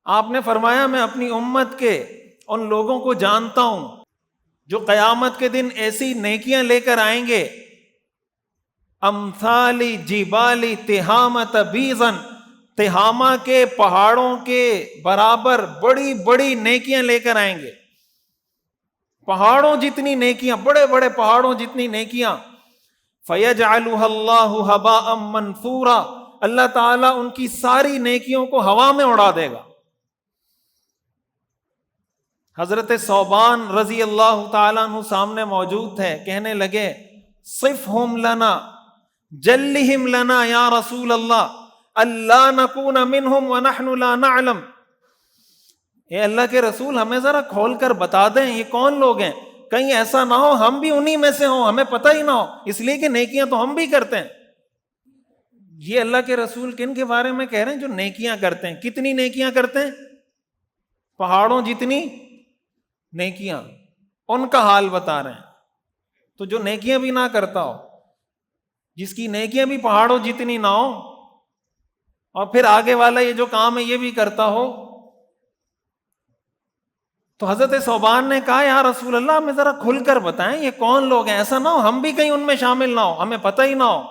آپ نے فرمایا میں اپنی امت کے ان لوگوں کو جانتا ہوں جو قیامت کے دن ایسی نیکیاں لے کر آئیں گے، امثالی جبالی تہامت بیزن، تہامہ کے پہاڑوں کے برابر بڑی بڑی نیکیاں لے کر آئیں گے، پہاڑوں جتنی نیکیاں، بڑے بڑے پہاڑوں جتنی نیکیاں، فَيَجْعَلُهَا اللَّهُ هَبَاءً مَنْثُورًا، اللہ تعالیٰ ان کی ساری نیکیوں کو ہوا میں اڑا دے گا۔ حضرت ثوبان رضی اللہ تعالیٰ عنہ سامنے موجود تھے، کہنے لگے صفہم لنا جلہم لنا یا رسول اللہ اللہ نکون منہم ونحن لا نعلم، اے اللہ کے رسول ہمیں ذرا کھول کر بتا دیں یہ کون لوگ ہیں، کہیں ایسا نہ ہو ہم بھی انہی میں سے ہوں، ہمیں پتہ ہی نہ ہو، اس لیے کہ نیکیاں تو ہم بھی کرتے ہیں۔ یہ اللہ کے رسول کن کے بارے میں کہہ رہے ہیں؟ جو نیکیاں کرتے ہیں۔ کتنی نیکیاں کرتے ہیں؟ پہاڑوں جتنی نیکیاں، ان کا حال بتا رہے ہیں۔ تو جو نیکیاں بھی نہ کرتا ہو، جس کی نیکیاں بھی پہاڑوں جتنی نہ ہو، اور پھر آگے والا یہ جو کام ہے یہ بھی کرتا ہو، تو حضرت ثوبان نے کہا یا رسول اللہ ہمیں ذرا کھل کر بتائیں یہ کون لوگ ہیں، ایسا نہ ہو ہم بھی کہیں ان میں شامل نہ ہو، ہمیں پتہ ہی نہ ہو۔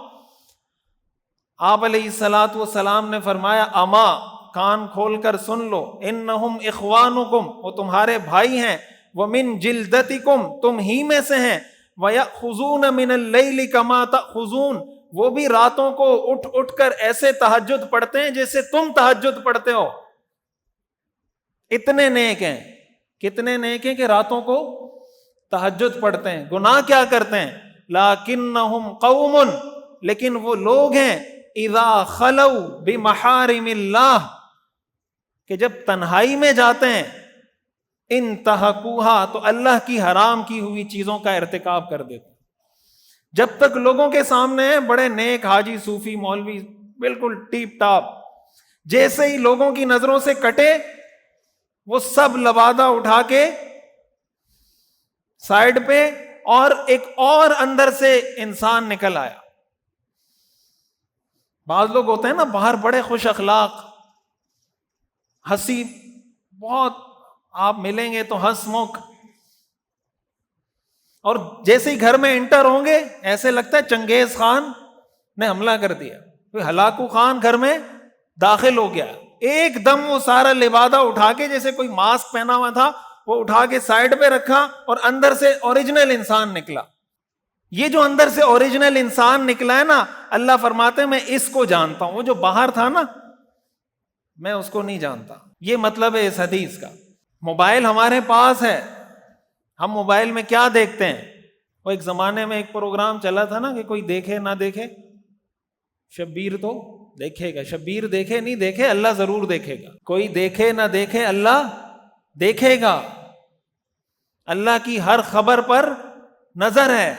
آپ علیہ الصلوۃ والسلام نے فرمایا اما، کان کھول کر سن لو، انہم اخوانکم، وہ تمہارے بھائی ہیں، ومن جلدتکم، تم ہی میں سے ہیں، ویأخذون من اللیل کما تأخذون، وہ بھی راتوں کو اٹھ اٹھ کر ایسے تہجد پڑھتے ہیں جیسے تم تہجد پڑھتے ہو۔ اتنے نیک ہیں، کتنے نیک ہیں کہ راتوں کو تہجد پڑھتے ہیں۔ گناہ کیا کرتے ہیں؟ لیکنہم قوم، لیکن وہ لوگ ہیں اذا خلوا بمحارم اللہ، کہ جب تنہائی میں جاتے ہیں، انتہکوہا، تو اللہ کی حرام کی ہوئی چیزوں کا ارتکاب کر دیتے ہیں۔ جب تک لوگوں کے سامنے ہیں بڑے نیک حاجی صوفی مولوی بالکل ٹیپ ٹاپ، جیسے ہی لوگوں کی نظروں سے کٹے وہ سب لبادہ اٹھا کے سائیڈ پہ، اور ایک اور اندر سے انسان نکل آیا۔ بعض لوگ ہوتے ہیں نا باہر بڑے خوش اخلاق، ہنسی بہت، آپ ملیں گے تو ہنس مکھ، اور جیسے ہی گھر میں انٹر ہوں گے ایسے لگتا ہے چنگیز خان نے حملہ کر دیا، کوئی ہلاکو خان گھر میں داخل ہو گیا، ایک دم وہ سارا لبادہ اٹھا کے، جیسے کوئی ماسک پہنا ہوا تھا وہ اٹھا کے سائیڈ پہ رکھا، اور اندر سے اوریجنل انسان نکلا۔ یہ جو اندر سے اوریجنل انسان نکلا ہے نا، اللہ فرماتے ہیں میں اس کو جانتا ہوں، وہ جو باہر تھا نا میں اس کو نہیں جانتا۔ یہ مطلب ہے اس حدیث کا۔ موبائل ہمارے پاس ہے، ہم موبائل میں کیا دیکھتے ہیں؟ وہ ایک زمانے میں ایک پروگرام چلا تھا نا کہ کوئی دیکھے نہ دیکھے شبیر تو دیکھے گا، شبیر دیکھے نہیں دیکھے اللہ ضرور دیکھے گا، کوئی دیکھے نہ دیکھے اللہ دیکھے گا۔ اللہ کی ہر خبر پر نظر ہے،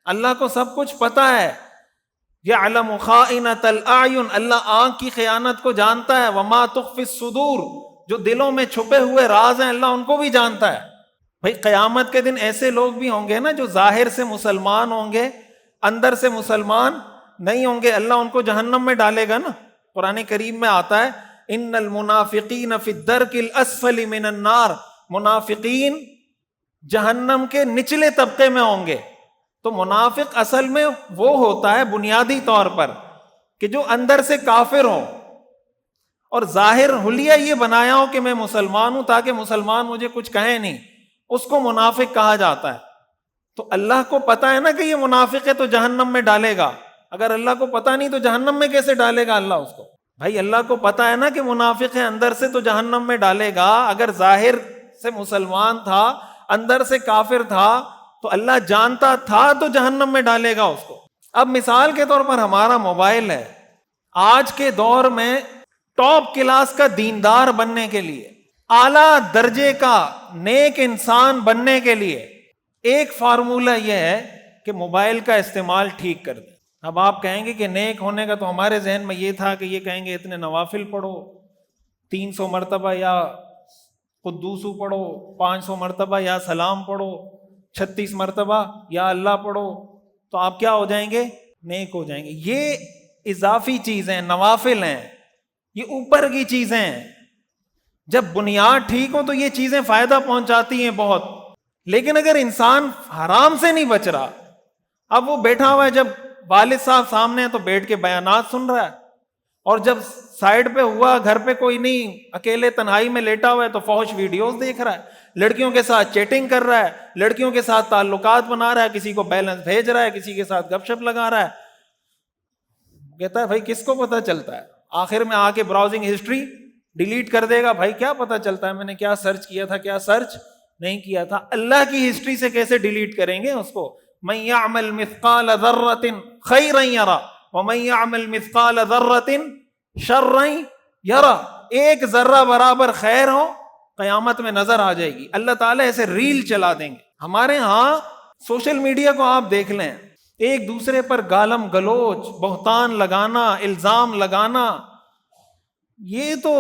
اللہ کو سب کچھ پتا ہے۔ یعلم خائنۃ الاعین، اللہ آنکھ کی خیانت کو جانتا ہے، وما تخفی الصدور، جو دلوں میں چھپے ہوئے راز ہیں اللہ ان کو بھی جانتا ہے۔ بھئی قیامت کے دن ایسے لوگ بھی ہوں گے نا جو ظاہر سے مسلمان ہوں گے اندر سے مسلمان نہیں ہوں گے، اللہ ان کو جہنم میں ڈالے گا نا۔ قرآن کریم میں آتا ہے ان المنافقین فی الدرک الاسفل من النار، منافقین جہنم کے نچلے طبقے میں ہوں گے۔ تو منافق اصل میں وہ ہوتا ہے بنیادی طور پر کہ جو اندر سے کافر ہو اور ظاہر حلیہ یہ بنایا ہو کہ میں مسلمان ہوں تاکہ مسلمان مجھے کچھ کہیں نہیں، اس کو منافق کہا جاتا ہے۔ تو اللہ کو پتا ہے نا کہ یہ منافق ہے تو جہنم میں ڈالے گا، اگر اللہ کو پتا نہیں تو جہنم میں کیسے ڈالے گا اللہ اس کو؟ بھائی اللہ کو پتا ہے نا کہ منافق ہے اندر سے تو جہنم میں ڈالے گا، اگر ظاہر سے مسلمان تھا اندر سے کافر تھا تو اللہ جانتا تھا تو جہنم میں ڈالے گا اس کو۔ اب مثال کے طور پر ہمارا موبائل ہے، آج کے دور میں ٹاپ کلاس کا دیندار بننے کے لیے، اعلیٰ درجے کا نیک انسان بننے کے لیے ایک فارمولہ یہ ہے کہ موبائل کا استعمال ٹھیک کر دیں۔ اب آپ کہیں گے کہ نیک ہونے کا تو ہمارے ذہن میں یہ تھا کہ یہ کہیں گے اتنے نوافل پڑھو، 300 مرتبہ یا قدوسو پڑھو، 500 مرتبہ یا سلام پڑھو، 36 مرتبہ یا اللہ پڑھو، تو آپ کیا ہو جائیں گے؟ نیک ہو جائیں گے۔ یہ اضافی چیزیں، نوافل ہیں، یہ اوپر کی چیزیں ہیں۔ جب بنیاد ٹھیک ہو تو یہ چیزیں فائدہ پہنچاتی ہیں بہت. لیکن اگر انسان حرام سے نہیں بچ رہا، اب وہ بیٹھا ہوا ہے، جب والد صاحب سامنے ہیں تو بیٹھ کے بیانات سن رہا ہے، اور جب سائڈ پہ ہوا، گھر پہ کوئی نہیں، اکیلے تنہائی میں لیٹا ہوا ہے تو فحش ویڈیوز دیکھ رہا ہے، لڑکیوں کے ساتھ چیٹنگ کر رہا ہے، لڑکیوں کے ساتھ تعلقات بنا رہا ہے، کسی کو بیلنس بھیج رہا ہے، کسی کے ساتھ گپ شپ لگا رہا ہے. کہتا ہے بھائی کس کو پتہ چلتا ہے؟ آخر میں آ کے براؤزنگ ہسٹری ڈیلیٹ کر دے گا. بھائی کیا پتہ چلتا ہے میں نے کیا سرچ کیا تھا، کیا سرچ نہیں کیا تھا؟ اللہ کی ہسٹری سے کیسے ڈیلیٹ کریں گے اس کو؟ من يعمل مثقال ذرة خيرا يرى ومن يعمل مثقال ذرة شرا يرى. ایک ذرہ برابر خیر ہو قیامت میں نظر آ جائے گی. اللہ تعالیٰ ایسے ریل چلا دیں گے. ہمارے ہاں سوشل میڈیا کو آپ دیکھ لیں، ایک دوسرے پر گالم گلوچ، بہتان لگانا، الزام لگانا، یہ تو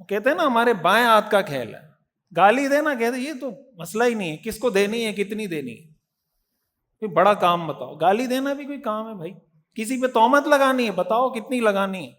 کہتے ہیں نا ہمارے بائیں ہاتھ کا کھیل ہے. گالی دینا کہتے یہ تو مسئلہ ہی نہیں ہے، کس کو دینی ہے، کتنی دینی ہے، کوئی بڑا کام بتاؤ. گالی دینا بھی کوئی کام ہے بھائی؟ کسی پہ تہمت لگانی ہے، بتاؤ کتنی لگانی ہے.